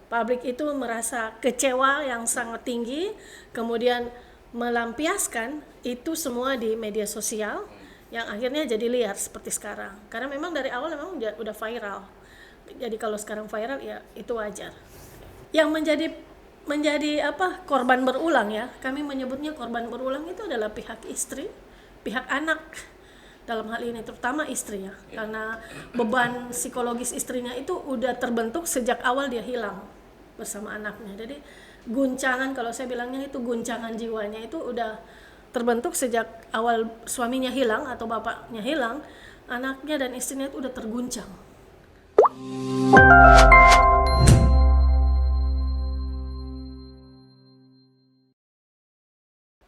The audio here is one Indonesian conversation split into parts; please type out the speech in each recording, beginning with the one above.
Publik itu merasa kecewa yang sangat tinggi, kemudian melampiaskan itu semua di media sosial yang akhirnya jadi liar seperti sekarang. Karena memang dari awal memang udah viral. Jadi kalau sekarang viral ya itu wajar. Yang menjadi korban berulang ya. Kami menyebutnya korban berulang itu adalah pihak istri, pihak anak. Dalam hal ini terutama istri ya. Karena beban psikologis istrinya itu udah terbentuk sejak awal dia hilang bersama anaknya. Jadi guncangan, kalau saya bilangnya itu guncangan jiwanya itu udah terbentuk sejak awal suaminya hilang atau bapaknya hilang, anaknya dan istrinya itu udah terguncang.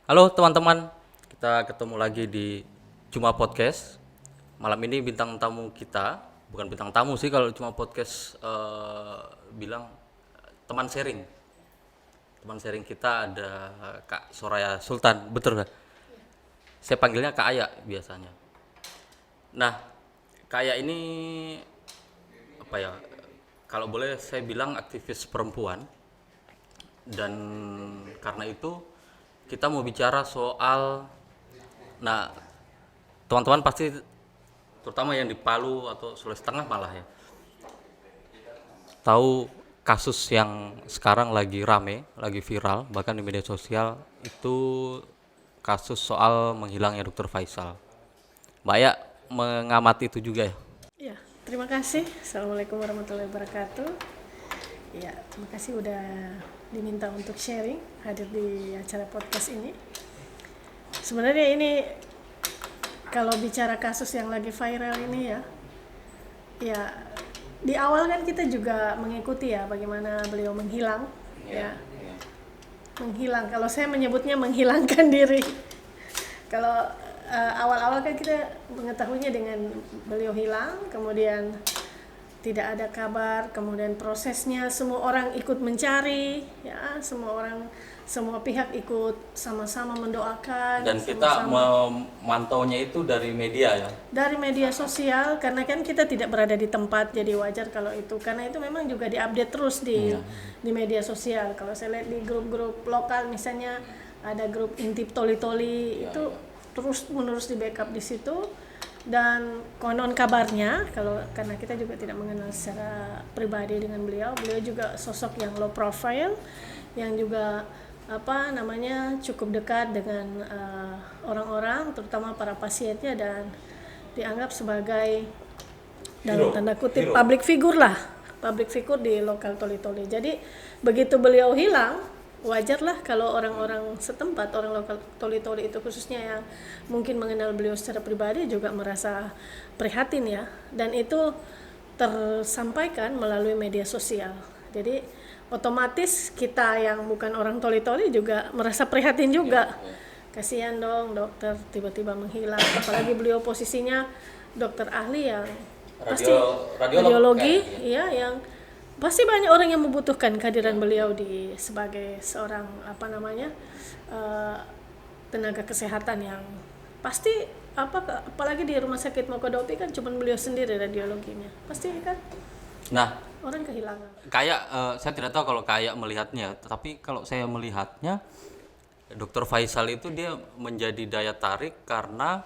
Halo teman-teman, kita ketemu lagi di Cuma Podcast. Malam ini bintang tamu kita, bukan bintang tamu sih kalau Cuma Podcast bilang teman sharing. Teman sharing kita ada Kak Soraya Sultan, betul nggak? Saya panggilnya Kak Aya biasanya. Nah, Kak Aya ini apa ya? Kalau boleh saya bilang aktivis perempuan. Dan karena itu kita mau bicara soal, nah teman-teman pasti terutama yang di Palu atau Sulawesi Tengah malah ya tahu kasus yang sekarang lagi rame, lagi viral bahkan di media sosial, itu kasus soal menghilangnya Dr. Faisal. Mbak Ya mengamati itu juga ya? Ya, terima kasih. Assalamualaikum warahmatullahi wabarakatuh. Ya, terima kasih udah diminta untuk sharing, hadir di acara podcast ini. Sebenarnya ini kalau bicara kasus yang lagi viral ini ya di awal kan kita juga mengikuti ya bagaimana beliau menghilang, menghilang. Kalau saya menyebutnya menghilangkan diri. Kalau awal-awal kan kita mengetahuinya dengan beliau hilang, kemudian tidak ada kabar, kemudian prosesnya semua orang ikut mencari, ya semua pihak ikut sama-sama mendoakan. Dan kita memantaunya itu dari media ya? Dari media sosial, karena kan kita tidak berada di tempat, jadi wajar kalau itu. Karena itu memang juga diupdate terus di media sosial. Kalau saya lihat di grup-grup lokal misalnya, ada grup Intip Toli-Toli, itu terus menerus di backup di situ. Dan konon kabarnya, karena kita juga tidak mengenal secara pribadi dengan beliau juga sosok yang low profile, yang juga cukup dekat dengan orang-orang, terutama para pasiennya, dan dianggap sebagai dalam tanda kutip public figure di lokal Toli-Toli. Jadi begitu beliau hilang, wajarlah kalau orang-orang setempat, orang lokal Toli-Toli itu khususnya yang mungkin mengenal beliau secara pribadi juga merasa prihatin ya, dan itu tersampaikan melalui media sosial. Jadi otomatis kita yang bukan orang Toli-Toli juga merasa prihatin juga. Kasihan dong dokter tiba-tiba menghilang, apalagi beliau posisinya dokter ahli yang pasti radiologi ya, yang pasti banyak orang yang membutuhkan kehadiran beliau sebagai seorang tenaga kesehatan yang pasti apalagi di rumah sakit Mokodopi kan cuma beliau sendiri radiologinya, pasti kan. Nah, orang kehilangan. Kayak saya tidak tahu kalau kayak melihatnya, tapi kalau saya melihatnya Dr. Faisal itu dia menjadi daya tarik karena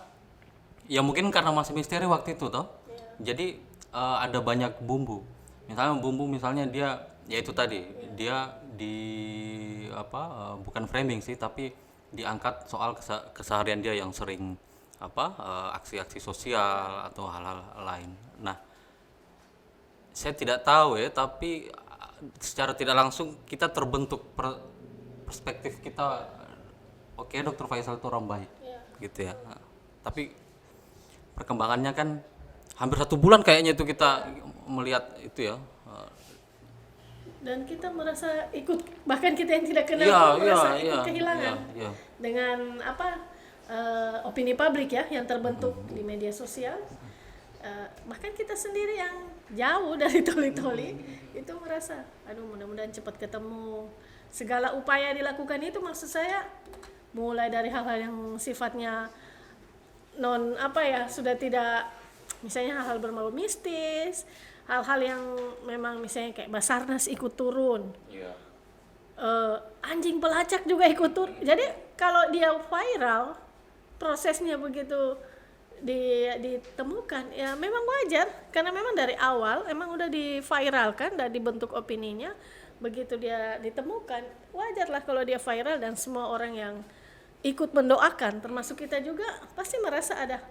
ya mungkin karena masih misteri waktu itu toh. Jadi ada banyak bumbu. Misalnya dia ya itu tadi, dia bukan framing sih, tapi diangkat soal keseharian dia yang sering aksi-aksi sosial atau hal-hal lain. Nah, saya tidak tahu ya, tapi secara tidak langsung kita terbentuk perspektif kita, oke, Dr. Faisal itu orang baik, gitu ya. Tapi perkembangannya kan hampir 1 bulan kayaknya itu kita melihat itu ya. Dan kita merasa ikut, bahkan kita yang tidak kenal merasa ikut kehilangan dengan opini publik ya yang terbentuk di media sosial. Bahkan kita sendiri yang jauh dari Toli-Toli itu merasa, aduh mudah-mudahan cepat ketemu. Segala upaya dilakukan itu, maksud saya mulai dari hal-hal yang sifatnya sudah tidak, misalnya hal-hal berbau mistis, hal-hal yang memang misalnya kayak Basarnas ikut turun, anjing pelacak juga ikut turun. Jadi kalau dia viral, prosesnya begitu ditemukan, ya memang wajar karena memang dari awal emang udah diviralkan dan dibentuk opininya. Begitu dia ditemukan, wajarlah kalau dia viral dan semua orang yang ikut mendoakan, termasuk kita juga pasti merasa ada,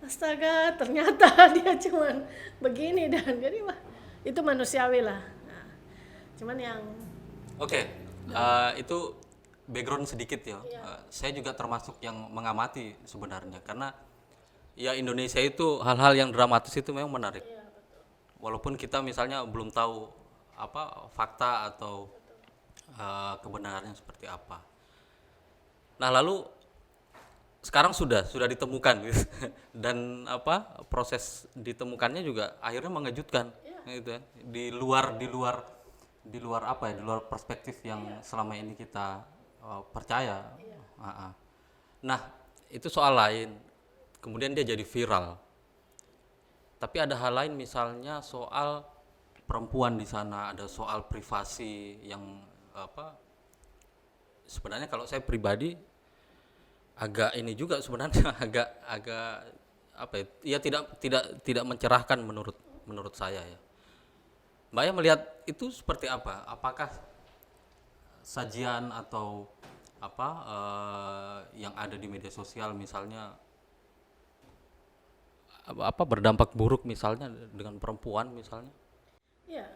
astaga ternyata dia cuman begini, dan jadi wah itu manusiawi lah. Nah, cuman yang itu background sedikit ya. Saya juga termasuk yang mengamati sebenarnya, karena ya Indonesia itu hal-hal yang dramatis itu memang menarik. Walaupun kita misalnya belum tahu apa fakta atau kebenarannya seperti apa. Nah, lalu sekarang sudah ditemukan gitu. Dan proses ditemukannya juga akhirnya mengejutkan gitu ya. Di luar perspektif yang selama ini kita percaya. Nah, itu soal lain. Kemudian dia jadi viral. Tapi ada hal lain, misalnya soal perempuan di sana, ada soal privasi yang sebenarnya kalau saya pribadi agak ini juga sebenarnya agak ya tidak mencerahkan menurut saya ya. Mbak ya melihat itu seperti apa? Apakah sajian atau yang ada di media sosial misalnya berdampak buruk misalnya dengan perempuan misalnya? Ya,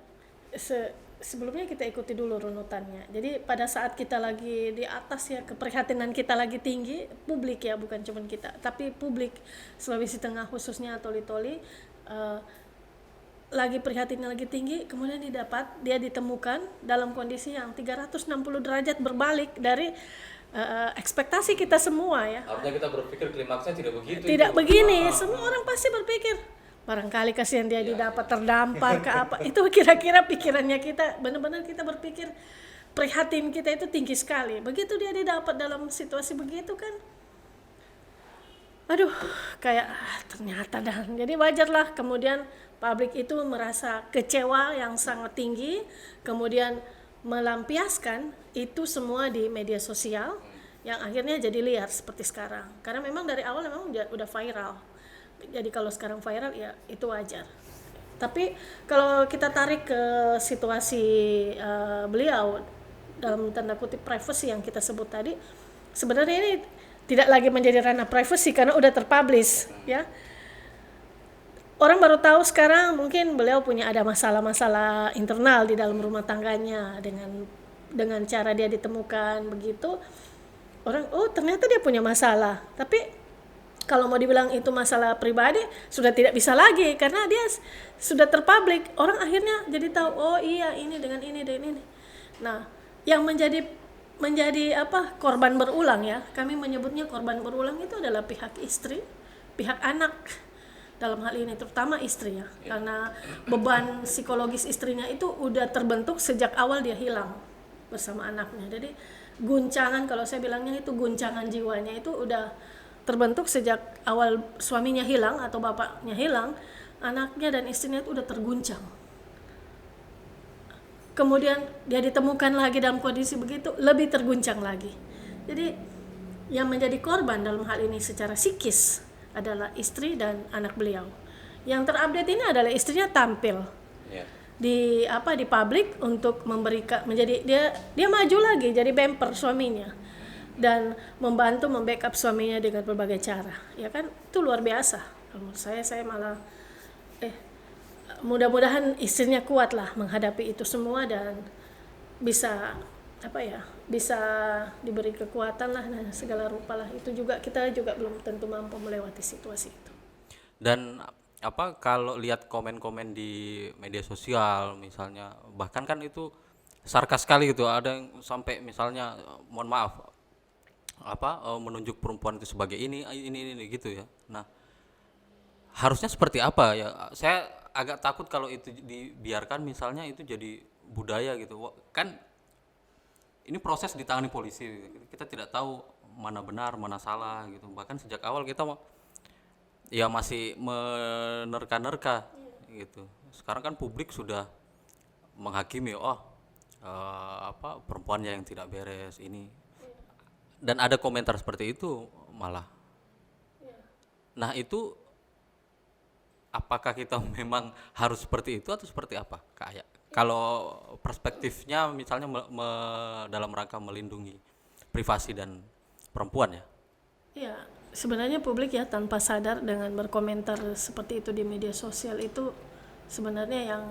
sebelumnya kita ikuti dulu runutannya. Jadi pada saat kita lagi di atas ya, keprihatinan kita lagi tinggi, publik ya, bukan cuma kita, tapi publik Sulawesi Tengah khususnya Toli-Toli lagi prihatinnya lagi tinggi, kemudian dia ditemukan dalam kondisi yang 360 derajat berbalik dari ekspektasi kita semua ya. Harusnya kita berpikir klimaksnya tidak begitu. Tidak begini, semua orang pasti berpikir barangkali kasihan dia didapat terdampar ke apa. Itu kira-kira pikirannya kita, benar-benar kita berpikir prihatin kita itu tinggi sekali. Begitu dia didapat dalam situasi begitu kan, aduh kayak ternyata dan jadi wajarlah kemudian publik itu merasa kecewa yang sangat tinggi, kemudian melampiaskan itu semua di media sosial yang akhirnya jadi liar seperti sekarang. Karena memang dari awal memang udah viral. Jadi kalau sekarang viral ya itu wajar. Tapi kalau kita tarik ke situasi beliau dalam tanda kutip privacy yang kita sebut tadi, sebenarnya ini tidak lagi menjadi ranah privacy karena udah terpublish ya. Orang baru tahu sekarang mungkin beliau punya ada masalah-masalah internal di dalam rumah tangganya dengan cara dia ditemukan begitu. Orang ternyata dia punya masalah. Tapi kalau mau dibilang itu masalah pribadi sudah tidak bisa lagi karena dia sudah terpublik. Orang akhirnya jadi tahu iya ini dengan ini dan ini. Nah, yang menjadi korban berulang ya. Kami menyebutnya korban berulang itu adalah pihak istri, pihak anak. Dalam hal ini terutama istri ya, karena beban psikologis istrinya itu udah terbentuk sejak awal dia hilang bersama anaknya. Jadi guncangan, kalau saya bilangnya itu guncangan jiwanya itu udah terbentuk sejak awal suaminya hilang atau bapaknya hilang, anaknya dan istrinya itu udah terguncang. Kemudian dia ditemukan lagi dalam kondisi begitu, lebih terguncang lagi. Jadi yang menjadi korban dalam hal ini secara psikis adalah istri dan anak beliau. Yang terupdate ini adalah istrinya tampil di publik untuk memberikan menjadi dia maju lagi jadi bumper suaminya dan membantu membackup suaminya dengan berbagai cara. Ya kan itu luar biasa. Menurut saya malah mudah-mudahan istrinya kuat lah menghadapi itu semua dan bisa bisa diberi kekuatan lah dan segala rupa lah. Itu juga kita juga belum tentu mampu melewati situasi itu. Dan kalau lihat komen-komen di media sosial misalnya, bahkan kan itu sarkas sekali gitu, ada yang sampai misalnya mohon maaf menunjuk perempuan itu sebagai ini gitu ya. Nah, harusnya seperti apa ya? Saya agak takut kalau itu dibiarkan misalnya itu jadi budaya gitu. Kan ini proses ditangani polisi, kita tidak tahu mana benar mana salah gitu. Bahkan sejak awal kita ya masih menerka-nerka gitu. sekarang kan publik sudah menghakimi, perempuannya yang tidak beres ini, dan ada komentar seperti itu malah. Nah itu apakah kita memang harus seperti itu atau seperti apa, Kak Aya? Kalau perspektifnya misalnya dalam rangka melindungi privasi dan perempuan ya. Ya, sebenarnya publik ya tanpa sadar dengan berkomentar seperti itu di media sosial itu sebenarnya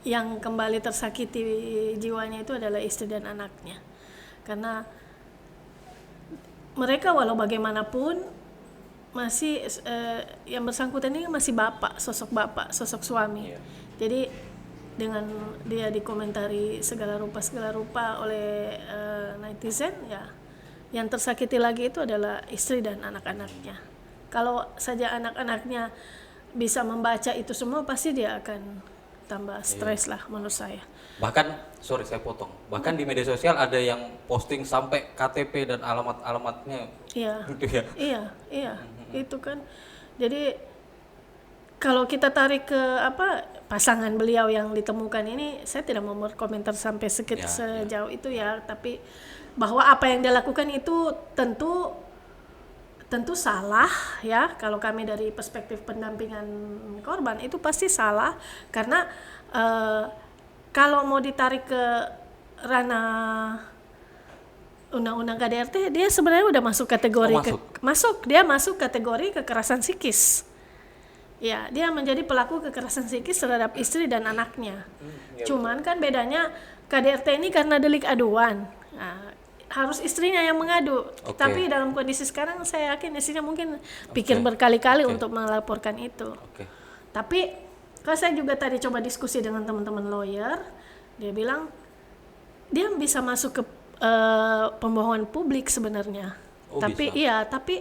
yang kembali tersakiti jiwanya itu adalah istri dan anaknya. Karena mereka walau bagaimanapun masih yang bersangkutan ini masih bapak, sosok suami. Jadi dengan dia dikomentari segala rupa oleh netizen, ya yang tersakiti lagi itu adalah istri dan anak-anaknya. Kalau saja anak-anaknya bisa membaca itu semua, pasti dia akan tambah stres lah menurut saya. Bahkan, sorry saya potong, bahkan di media sosial ada yang posting sampai KTP dan alamatnya. Iya, gitu ya. iya, itu kan. Jadi kalau kita tarik ke pasangan beliau yang ditemukan ini, saya tidak mau berkomentar sampai sejauh itu ya, tapi bahwa apa yang dia lakukan itu tentu salah ya. Kalau kami dari perspektif pendampingan korban itu pasti salah, karena kalau mau ditarik ke ranah undang-undang KDRT, dia sebenarnya udah masuk kategori masuk kategori kekerasan psikis. Ya, dia menjadi pelaku kekerasan psikis terhadap istri dan anaknya. Cuman kan bedanya KDRT ini karena delik aduan. Nah, harus istrinya yang mengadu. Tapi dalam kondisi sekarang saya yakin istrinya mungkin pikir berkali-kali untuk melaporkan itu. Tapi kalau saya juga tadi coba diskusi dengan teman-teman lawyer, dia bilang dia bisa masuk ke pembohongan publik sebenarnya. Tapi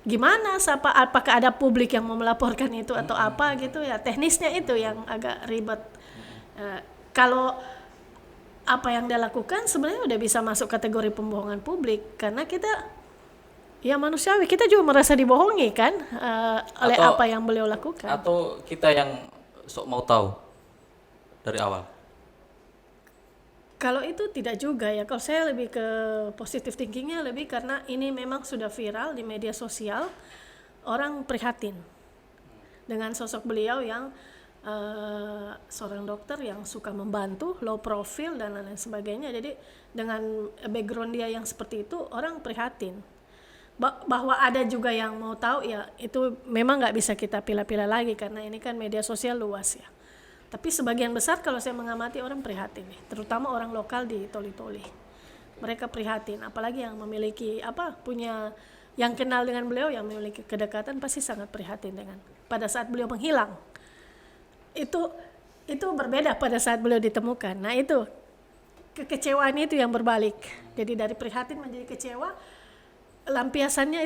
gimana, apakah ada publik yang mau melaporkan itu atau apa gitu ya, teknisnya itu yang agak ribet. Kalau apa yang dia lakukan sebenarnya udah bisa masuk kategori pembohongan publik, karena kita ya manusiawi, kita juga merasa dibohongi kan oleh apa yang beliau lakukan. Atau kita yang sok mau tahu dari awal? Kalau itu tidak juga ya. Kalau saya lebih ke positive thinkingnya, lebih karena ini memang sudah viral di media sosial, orang prihatin dengan sosok beliau yang seorang dokter yang suka membantu, low profile dan lain sebagainya. Jadi dengan background dia yang seperti itu, orang prihatin. Bahwa ada juga yang mau tahu ya, itu memang nggak bisa kita pilih-pilih lagi karena ini kan media sosial luas ya. Tapi sebagian besar kalau saya mengamati orang prihatin nih, terutama orang lokal di Toli-Toli. Mereka prihatin, apalagi yang memiliki punya yang kenal dengan beliau, yang memiliki kedekatan, pasti sangat prihatin dengan pada saat beliau menghilang. Itu berbeda pada saat beliau ditemukan. Nah, itu kekecewaan itu yang berbalik. Jadi dari prihatin menjadi kecewa, pelampiasannya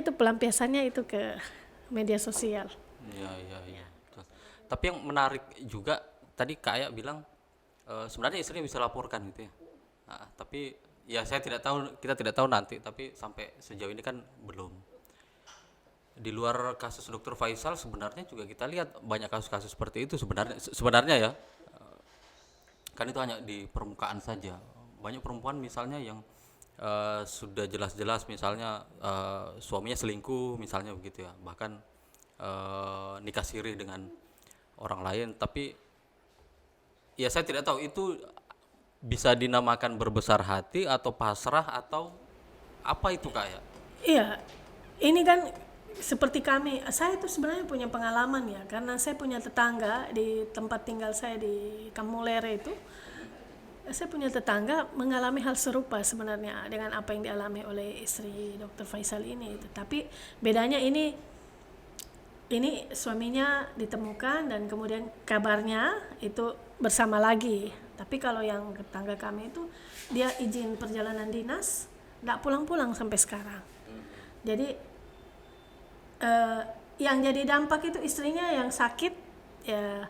itu ke media sosial. Iya. Tapi yang menarik juga tadi Kak Aya bilang sebenarnya istrinya bisa laporkan gitu ya. Nah, tapi ya kita tidak tahu nanti, tapi sampai sejauh ini kan belum. Di luar kasus Dr. Faisal sebenarnya juga kita lihat banyak kasus-kasus seperti itu sebenarnya ya. Kan itu hanya di permukaan saja. Banyak perempuan misalnya yang sudah jelas-jelas misalnya suaminya selingkuh misalnya begitu ya. Bahkan nikah siri dengan orang lain, tapi ya saya tidak tahu itu bisa dinamakan berbesar hati atau pasrah atau apa itu Kak ya? Iya, ini kan seperti saya itu sebenarnya punya pengalaman ya, karena saya punya tetangga di tempat tinggal saya di Kamulere itu. Saya punya tetangga mengalami hal serupa sebenarnya dengan apa yang dialami oleh istri Dr. Faisal ini. Tapi bedanya ini suaminya ditemukan dan kemudian kabarnya itu bersama lagi. Tapi kalau yang tetangga kami itu dia izin perjalanan dinas, nggak pulang-pulang sampai sekarang. Jadi yang jadi dampak itu istrinya yang sakit, ya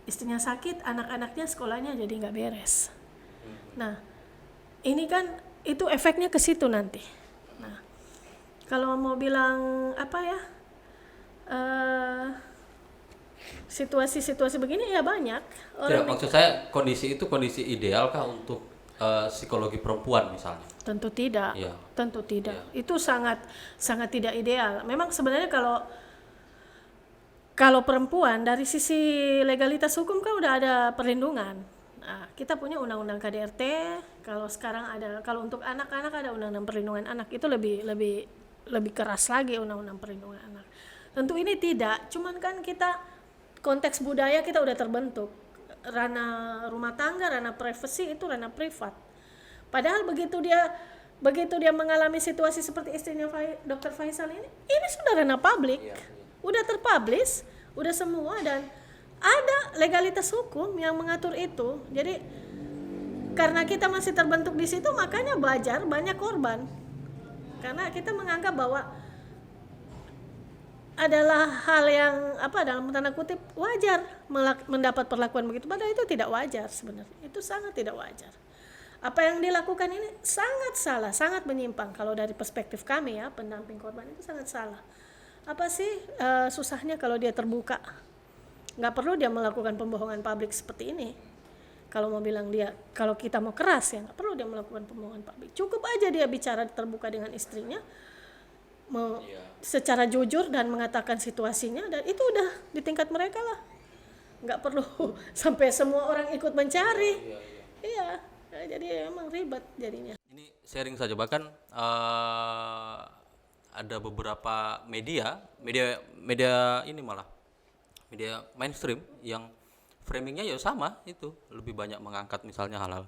istrinya sakit, anak-anaknya sekolahnya jadi nggak beres. Nah, ini kan itu efeknya ke situ nanti. Nah, kalau mau bilang situasi-situasi begini ya banyak Tidak, orang. maksud saya kondisi itu kondisi ideal kah untuk psikologi perempuan misalnya? Tentu tidak, Iya. tentu tidak. Itu sangat sangat tidak ideal. Memang sebenarnya kalau perempuan dari sisi legalitas hukum kan udah ada perlindungan. Nah, kita punya undang-undang KDRT. Kalau sekarang kalau untuk anak-anak ada undang-undang perlindungan anak, itu lebih keras lagi undang-undang perlindungan anak. Tentu ini tidak, cuman kan kita konteks budaya kita udah terbentuk. Ranah rumah tangga, ranah privasi itu ranah privat. Padahal begitu dia mengalami situasi seperti istrinya Dr. Faisal ini sudah ranah publik. Udah terpublish, udah semua, dan ada legalitas hukum yang mengatur itu. Jadi karena kita masih terbentuk di situ, makanya wajar banyak korban. Karena kita menganggap bahwa adalah hal yang dalam tanda kutip wajar mendapat perlakuan begitu, padahal itu tidak wajar sebenarnya. Itu sangat tidak wajar. Apa yang dilakukan ini sangat salah, sangat menyimpang. Kalau dari perspektif kami ya, pendamping korban, itu sangat salah. Apa sih susahnya kalau dia terbuka? Nggak perlu dia melakukan pembohongan publik seperti ini. Kalau mau bilang kalau kita mau keras ya, nggak perlu dia melakukan pembohongan publik. Cukup aja dia bicara terbuka dengan istrinya, secara jujur dan mengatakan situasinya, dan itu udah di tingkat mereka lah. Nggak perlu sampai semua orang ikut mencari. Iya, jadi emang ribet jadinya. Ini sharing saja, bahkan ada beberapa media ini malah media mainstream yang framingnya ya sama, itu lebih banyak mengangkat misalnya hal-hal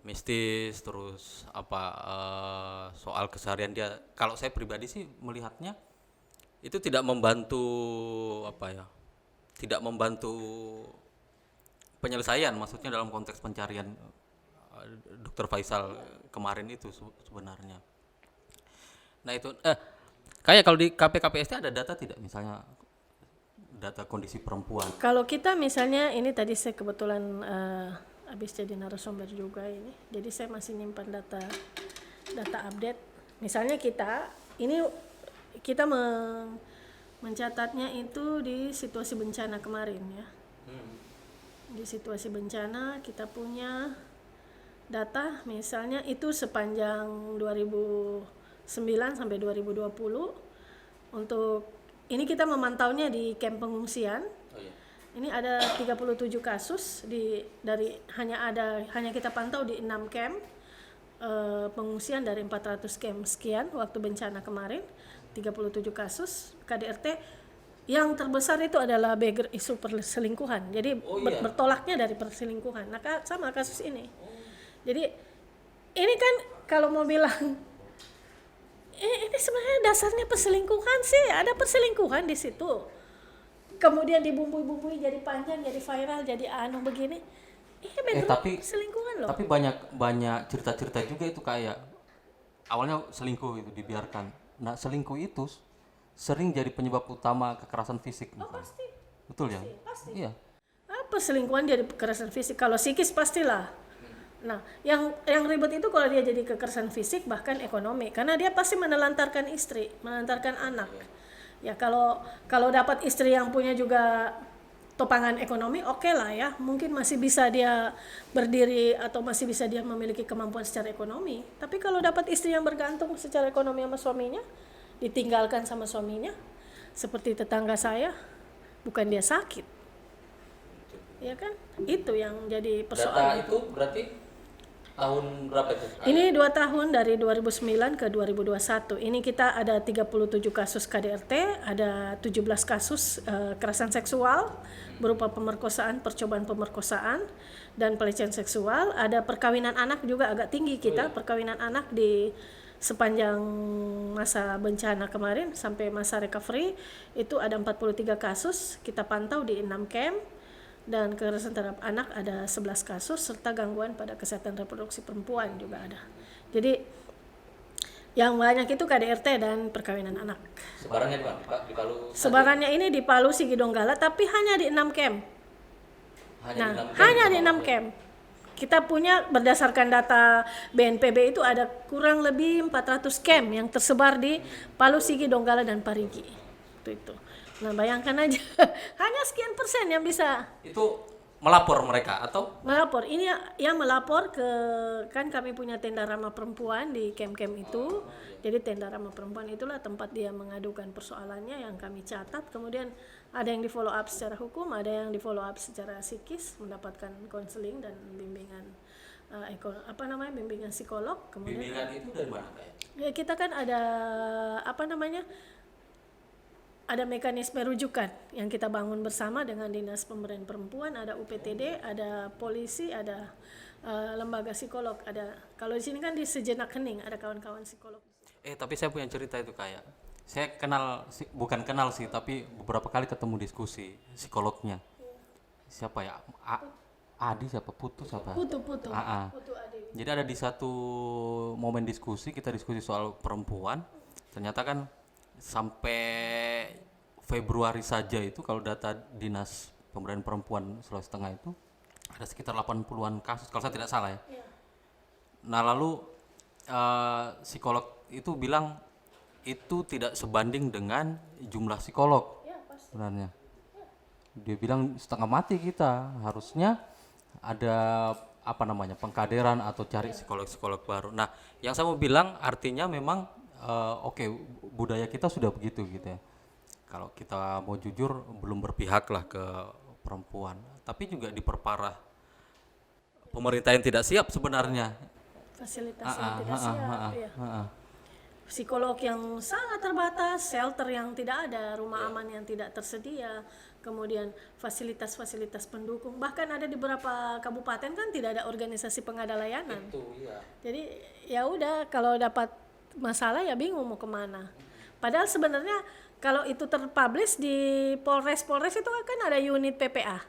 mistis, terus soal keseharian dia. Kalau saya pribadi sih melihatnya itu tidak membantu tidak membantu penyelesaian, maksudnya dalam konteks pencarian Dr. Faisal kemarin itu sebenarnya. Nah itu kayak kalau di KPKPST ada data tidak, misalnya data kondisi perempuan? Kalau kita misalnya ini tadi saya kebetulan habis jadi narasumber juga ini, jadi saya masih nyimpan data update. Misalnya kita mencatatnya itu di situasi bencana kemarin ya. Di situasi bencana kita punya data, misalnya itu sepanjang 2009 sampai 2020. Untuk ini kita memantaunya di camp pengungsian. Ini ada 37 kasus hanya kita pantau di 6 camp pengungsian dari 400 camp sekian waktu bencana kemarin. 37 kasus KDRT. Yang terbesar itu adalah isu perselingkuhan. Jadi bertolaknya dari perselingkuhan. Nah, sama kasus ini. Jadi ini kan kalau mau bilang ini sebenarnya dasarnya perselingkuhan sih, ada perselingkuhan di situ. Kemudian dibumbui-bumbui jadi panjang, jadi viral, jadi begini. Tapi perselingkuhan loh. Tapi banyak cerita-cerita juga itu kayak awalnya selingkuh itu dibiarkan. Nah, selingkuh itu sering jadi penyebab utama kekerasan fisik. Pasti. Betul ya? Pasti. Iya. Perselingkuhan jadi kekerasan fisik. Kalau psikis pastilah. Nah, yang ribet itu kalau dia jadi kekerasan fisik bahkan ekonomi, karena dia pasti menelantarkan istri, menelantarkan anak. Ya kalau dapat istri yang punya juga topangan ekonomi, oke lah ya, mungkin masih bisa dia berdiri atau masih bisa dia memiliki kemampuan secara ekonomi. Tapi kalau dapat istri yang bergantung secara ekonomi sama suaminya, ditinggalkan sama suaminya, seperti tetangga saya, bukan dia sakit, ya kan? Itu yang jadi persoalan. Data itu berarti tahun berapa itu? Ini 2 tahun dari 2009 ke 2021. Ini kita ada 37 kasus KDRT, ada 17 kasus kekerasan seksual berupa pemerkosaan, percobaan pemerkosaan, dan pelecehan seksual. Ada perkawinan anak juga agak tinggi kita. Perkawinan anak di sepanjang masa bencana kemarin sampai masa recovery itu ada 43 kasus kita pantau di 6 camp. Dan kekerasan terhadap anak ada 11 kasus, serta gangguan pada kesehatan reproduksi perempuan juga ada. Jadi yang banyak itu KDRT dan perkawinan anak. Sebarannya di Palu? Sebarannya ini di Palu, Sigi Donggala, tapi hanya di 6 camp. Hanya di 6 camp. Kita punya berdasarkan data BNPB itu ada kurang lebih 400 camp yang tersebar di Palu, Sigi Donggala, dan Parigi. Itu. Nah bayangkan aja, hanya sekian persen yang bisa Itu melapor mereka atau melapor. Ini yang melapor ke, kan kami punya tenda ramah perempuan di camp-camp itu. Jadi tenda ramah perempuan itulah tempat dia mengadukan persoalannya yang kami catat. Kemudian ada yang di follow up secara hukum, ada yang di follow up secara psikis, mendapatkan konseling dan bimbingan bimbingan psikolog. Kemudian bimbingan itu dari mana kayak? ya kita kan ada ada mekanisme rujukan yang kita bangun bersama dengan Dinas Pemberdayaan Perempuan, ada UPTD, ada polisi, ada lembaga psikolog, ada kalau di sini kan di Sejenak Hening ada kawan-kawan psikolog. Tapi saya punya cerita itu kayak. Saya bukan kenal sih, tapi beberapa kali ketemu diskusi psikolognya. Siapa ya? Adi siapa? Putu siapa? Putu Adi. Jadi ada di satu momen diskusi, kita diskusi soal perempuan. Ternyata kan sampai Februari saja itu kalau data Dinas Pemberdayaan Perempuan Sulawesi Tengah itu ada sekitar 80-an kasus kalau saya tidak salah ya. Nah lalu psikolog itu bilang itu tidak sebanding dengan jumlah psikolog sebenarnya. Dia bilang setengah mati kita, harusnya ada pengkaderan atau cari psikolog-psikolog baru. Nah yang saya mau bilang artinya memang budaya kita sudah begitu gitu ya. Kalau kita mau jujur belum berpihak lah ke perempuan, tapi juga diperparah pemerintah yang tidak siap sebenarnya. Fasilitas yang tidak siap, psikolog yang sangat terbatas, shelter yang tidak ada, rumah aman yang tidak tersedia, kemudian fasilitas-fasilitas pendukung, bahkan ada di beberapa kabupaten kan tidak ada organisasi pengada layanan. Jadi ya udah kalau dapat masalah ya bingung mau kemana. Padahal sebenarnya kalau itu terpublish di Polres itu kan ada unit PPA.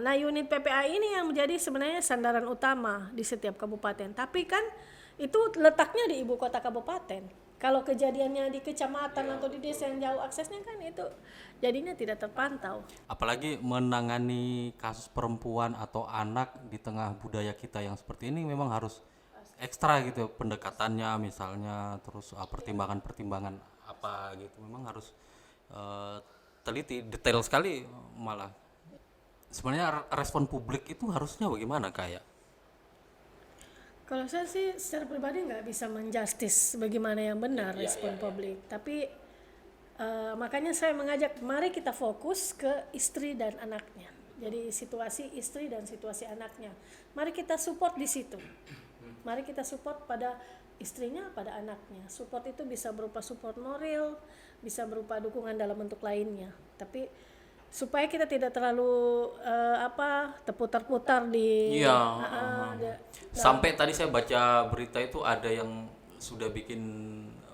Nah unit PPA ini yang menjadi sebenarnya sandaran utama di setiap kabupaten. Tapi kan itu letaknya di ibu kota kabupaten. Kalau kejadiannya di kecamatan atau di desa yang jauh aksesnya kan itu jadinya tidak terpantau. Apalagi menangani kasus perempuan atau anak di tengah budaya kita yang seperti ini memang harus ekstra gitu pendekatannya misalnya, terus pertimbangan apa gitu memang harus teliti, detail sekali malah. Sebenarnya respon publik itu harusnya bagaimana kayak? Kalau saya sih secara pribadi nggak bisa menjustis bagaimana yang benar respon publik, tapi makanya saya mengajak mari kita fokus ke istri dan anaknya. Jadi situasi istri dan situasi anaknya, mari kita support di situ. Mari kita support pada istrinya, pada anaknya. Support itu bisa berupa support moral, bisa berupa dukungan dalam bentuk lainnya. Tapi supaya kita tidak terlalu terputar-putar di sampai tadi saya baca berita itu ada yang sudah bikin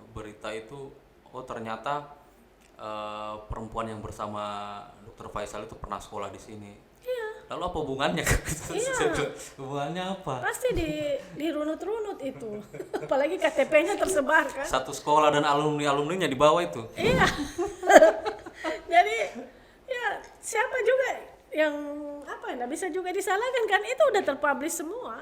berita itu ternyata perempuan yang bersama Dr. Faisal itu pernah sekolah di sini. Lalu apa hubungannya? Hubungannya apa? Pasti dirunut-runut itu. Apalagi KTP-nya tersebar kan. Satu sekolah dan alumninya di bawah itu. Iya. Jadi ya siapa juga yang nggak bisa juga disalahkan kan, itu udah terpublish semua.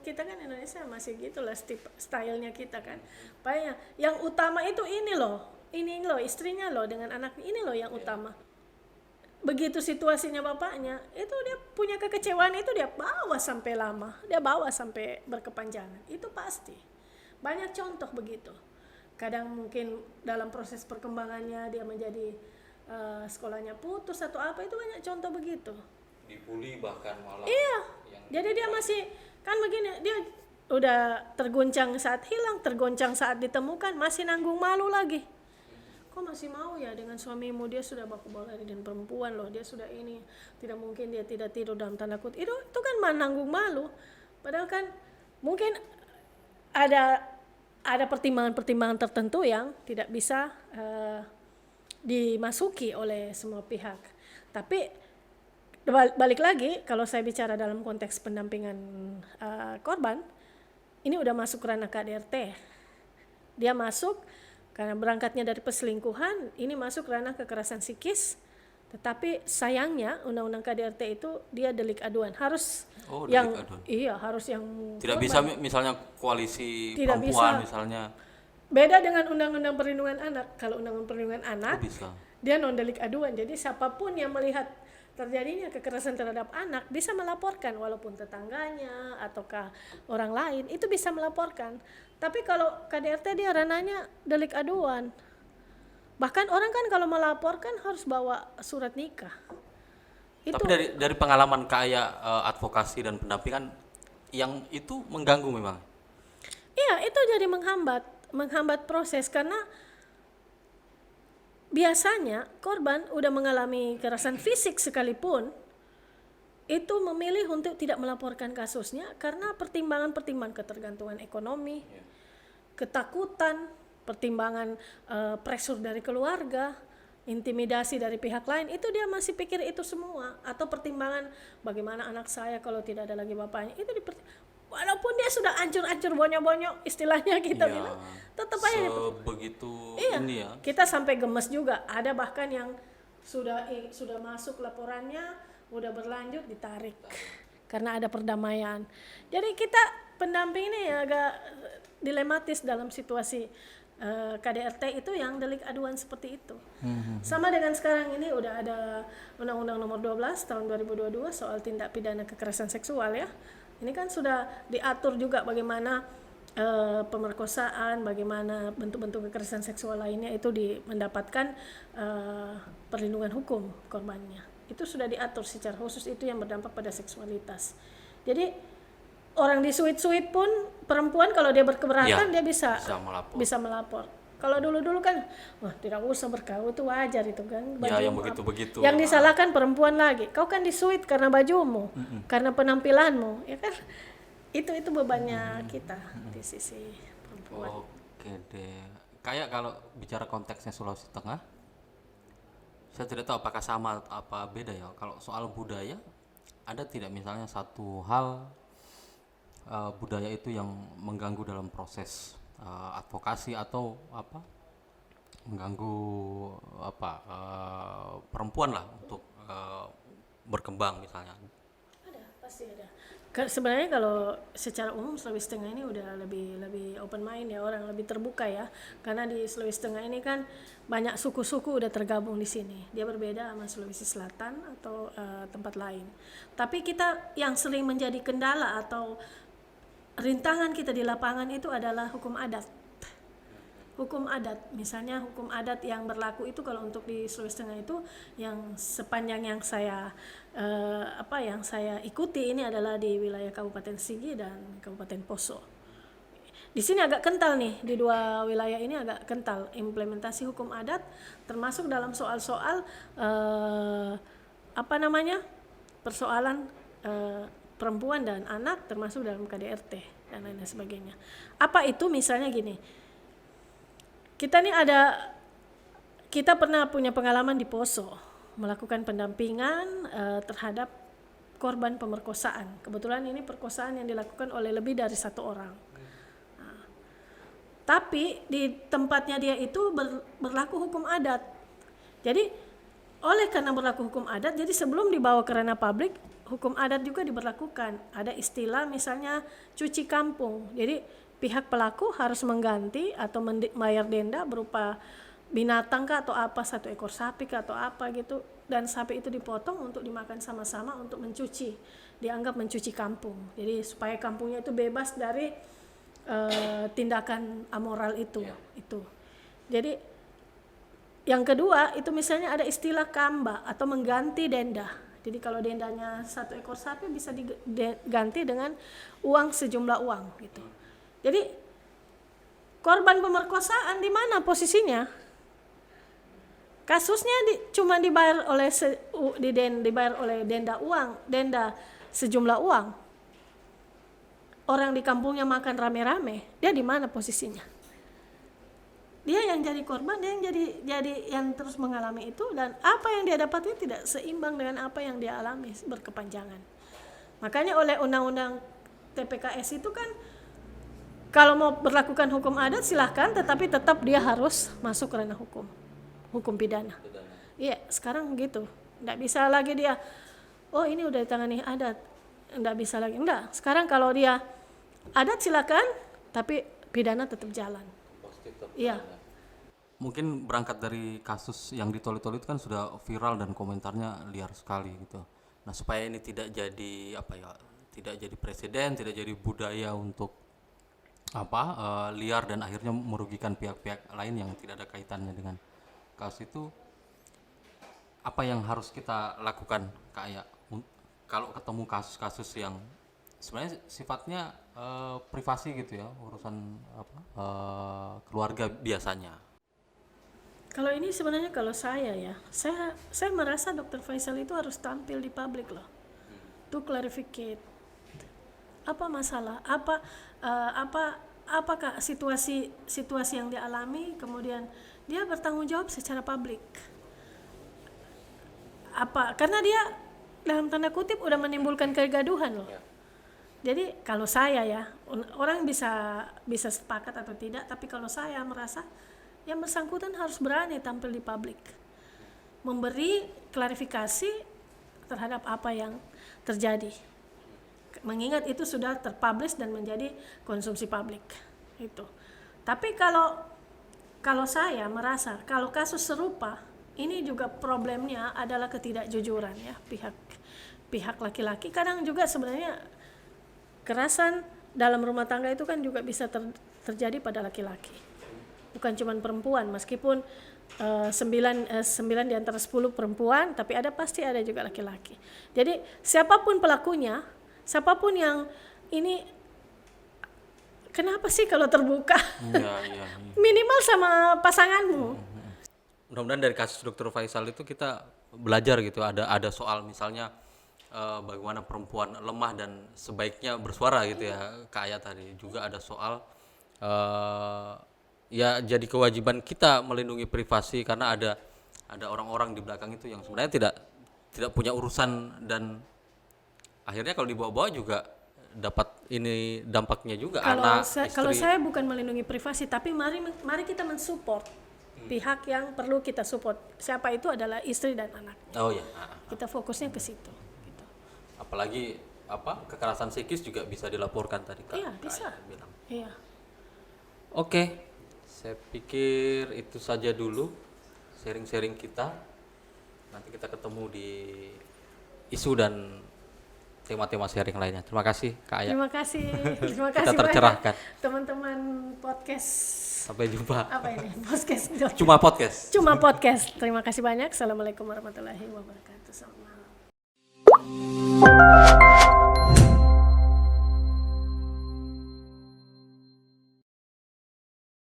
Kita kan Indonesia masih gitulah stylenya kita kan. Pokoknya yang utama itu ini loh istrinya loh dengan anaknya, ini loh yang utama. Begitu situasinya bapaknya, itu dia punya kekecewaan itu dia bawa sampai lama, dia bawa sampai berkepanjangan. Itu pasti. Banyak contoh begitu. Kadang mungkin dalam proses perkembangannya dia menjadi sekolahnya putus atau apa, itu banyak contoh begitu. Dibully bahkan malah. Iya. Jadi dia masih kan begini, dia udah terguncang saat hilang, tergoncang saat ditemukan, masih nanggung malu lagi. Kok masih mau ya dengan suamimu, dia sudah baku bola dan perempuan loh, dia sudah ini, tidak mungkin dia tidak tidur dalam tanda kutip. Itu kan menanggung malu. Padahal kan mungkin ada pertimbangan-pertimbangan tertentu yang tidak bisa dimasuki oleh semua pihak. Tapi balik lagi, kalau saya bicara dalam konteks pendampingan korban, ini udah masuk ranah KDRT. Dia masuk karena berangkatnya dari perselingkuhan, ini masuk ranah kekerasan psikis. Tetapi sayangnya undang-undang KDRT itu dia delik aduan, harus yang aduan. Iya, harus yang tidak korban. Bisa misalnya koalisi tidak perempuan bisa. Misalnya. Beda dengan undang-undang perlindungan anak. Kalau undang-undang perlindungan anak dia non delik aduan. Jadi siapapun yang melihat terjadinya kekerasan terhadap anak bisa melaporkan, walaupun tetangganya ataukah orang lain itu bisa melaporkan. Tapi kalau KDRT dia ranahnya delik aduan. Bahkan orang kan kalau melaporkan harus bawa surat nikah. Itu Tapi dari pengalaman kayak advokasi dan pendampingan yang itu mengganggu memang. iya, itu jadi menghambat proses karena biasanya korban udah mengalami kekerasan fisik sekalipun itu memilih untuk tidak melaporkan kasusnya karena pertimbangan ketergantungan ekonomi, ketakutan, pertimbangan pressure dari keluarga, intimidasi dari pihak lain, itu dia masih pikir itu semua, atau pertimbangan bagaimana anak saya kalau tidak ada lagi bapaknya, itu walaupun dia sudah ancur-ancur bonyok-bonyok istilahnya kita bilang, tetap aja begitu iya, ini ya. kita sampai gemes juga. Ada bahkan yang sudah masuk laporannya, udah berlanjut ditarik karena ada perdamaian. Jadi kita pendamping ini agak dilematis dalam situasi KDRT itu yang delik aduan seperti itu. Sama dengan sekarang ini udah ada Undang-Undang Nomor 12 tahun 2022 soal tindak pidana kekerasan seksual ya. Ini kan sudah diatur juga bagaimana pemerkosaan, bagaimana bentuk-bentuk kekerasan seksual lainnya itu mendapatkan perlindungan hukum korbannya. Itu sudah diatur secara khusus, itu yang berdampak pada seksualitas. Jadi orang di suit-suit pun perempuan kalau dia berkeberatan dia bisa melapor. Kalau dulu kan tidak usah berkau, itu wajar itu kan. Yang begitu-begitu. Yang disalahkan perempuan lagi. Kau kan disuit karena bajumu, karena penampilanmu, ya kan? Itu bebannya kita di sisi perempuan. Oke deh. Kayak kalau bicara konteksnya Sulawesi Tengah, saya tidak tahu apakah sama apa beda ya. Kalau soal budaya, ada tidak misalnya satu hal budaya itu yang mengganggu dalam proses advokasi atau mengganggu perempuan lah untuk berkembang misalnya? Ada, pasti ada. Sebenarnya kalau secara umum Sulawesi Tengah ini udah lebih open mind ya, orang lebih terbuka ya, karena di Sulawesi Tengah ini kan banyak suku-suku udah tergabung di sini. Dia berbeda sama Sulawesi Selatan atau tempat lain. Tapi kita yang sering menjadi kendala atau rintangan kita di lapangan itu adalah hukum adat. Hukum adat, misalnya hukum adat yang berlaku itu kalau untuk di Sulawesi Tengah itu yang sepanjang yang saya ikuti ini adalah di wilayah Kabupaten Sigi dan Kabupaten Poso. Di sini agak kental nih, di dua wilayah ini agak kental implementasi hukum adat, termasuk dalam soal-soal persoalan perempuan dan anak, termasuk dalam KDRT dan lain sebagainya. Apa itu? Misalnya gini, kita pernah punya pengalaman di Poso melakukan pendampingan terhadap korban pemerkosaan. Kebetulan ini perkosaan yang dilakukan oleh lebih dari satu orang. Tapi di tempatnya dia itu berlaku hukum adat. Jadi oleh karena berlaku hukum adat, jadi sebelum dibawa ke ranah publik, hukum adat juga diberlakukan. Ada istilah misalnya cuci kampung. Jadi pihak pelaku harus mengganti atau membayar denda berupa binatang kah atau apa, 1 ekor sapi kah atau apa gitu, dan sapi itu dipotong untuk dimakan sama-sama untuk mencuci, dianggap mencuci kampung. Jadi supaya kampungnya itu bebas dari tindakan amoral itu. Jadi yang kedua itu misalnya ada istilah kamba atau mengganti denda. Jadi kalau dendanya 1 ekor sapi bisa diganti dengan uang sejumlah uang gitu. Jadi korban pemerkosaan di mana posisinya? Kasusnya cuma dibayar oleh denda sejumlah uang. Orang di kampungnya makan rame-rame, dia di mana posisinya? Dia yang jadi korban, dia yang jadi yang terus mengalami itu, dan apa yang dia dapatkan tidak seimbang dengan apa yang dia alami berkepanjangan. Makanya oleh undang-undang TPKS itu kan kalau mau berlakukan hukum adat silahkan, tetapi tetap dia harus masuk ke ranah hukum pidana. Iya, sekarang gitu. Nggak bisa lagi dia, ini udah ditangani adat, nggak bisa lagi. Enggak, sekarang kalau dia adat silakan, tapi pidana tetap jalan. Iya. mungkin berangkat dari kasus yang di Toli-Toli itu kan sudah viral dan komentarnya liar sekali gitu. Nah, supaya ini tidak jadi tidak jadi presiden, tidak jadi budaya untuk liar dan akhirnya merugikan pihak-pihak lain yang tidak ada kaitannya dengan kasus itu, apa yang harus kita lakukan kayak kalau ketemu kasus-kasus yang sebenarnya sifatnya privasi gitu ya, urusan keluarga biasanya. Kalau ini sebenarnya kalau saya merasa Dr. Faisal itu harus tampil di publik loh, to clarificate apa masalah, apakah situasi yang dialami, kemudian dia bertanggung jawab secara publik. Karena dia dalam tanda kutip udah menimbulkan kegaduhan loh. Jadi kalau saya orang bisa sepakat atau tidak, tapi kalau saya merasa yang bersangkutan harus berani tampil di publik, memberi klarifikasi terhadap apa yang terjadi, mengingat itu sudah terpublish dan menjadi konsumsi publik itu. Tapi kalau saya merasa kalau kasus serupa ini juga problemnya adalah ketidakjujuran ya, pihak laki-laki. Kadang juga sebenarnya kekerasan dalam rumah tangga itu kan juga bisa terjadi pada laki-laki, bukan cuma perempuan. Meskipun 9 di antara 10 perempuan, tapi pasti ada juga laki-laki. Jadi siapapun pelakunya, siapapun yang ini, kenapa sih kalau terbuka? Minimal sama pasanganmu. Mudah-mudahan dari kasus Dr. Faisal itu kita belajar gitu, ada soal misalnya bagaimana perempuan lemah dan sebaiknya bersuara gitu ya, kayak tadi juga ada soal ya jadi kewajiban kita melindungi privasi karena ada orang-orang di belakang itu yang sebenarnya tidak punya urusan, dan akhirnya kalau dibawa-bawa juga dapat ini dampaknya juga. Kalau saya bukan melindungi privasi, tapi mari kita mensupport pihak yang perlu kita support. Siapa itu adalah istri dan anak. Oh ya. Kita fokusnya ke situ. Gitu. Apalagi kekerasan psikis juga bisa dilaporkan tadi Kak. Iya, bisa. Bilang. Iya. Oke, saya pikir itu saja dulu sharing-sharing kita. Nanti kita ketemu di isu dan tema-tema sharing lainnya. Terima kasih Kak Aya. Terima kasih Kita tercerahkan. Teman-teman podcast. Sampai jumpa. Apa ini? Podcast. Cuma podcast. Terima kasih banyak. Assalamualaikum warahmatullahi wabarakatuh. Selamat malam.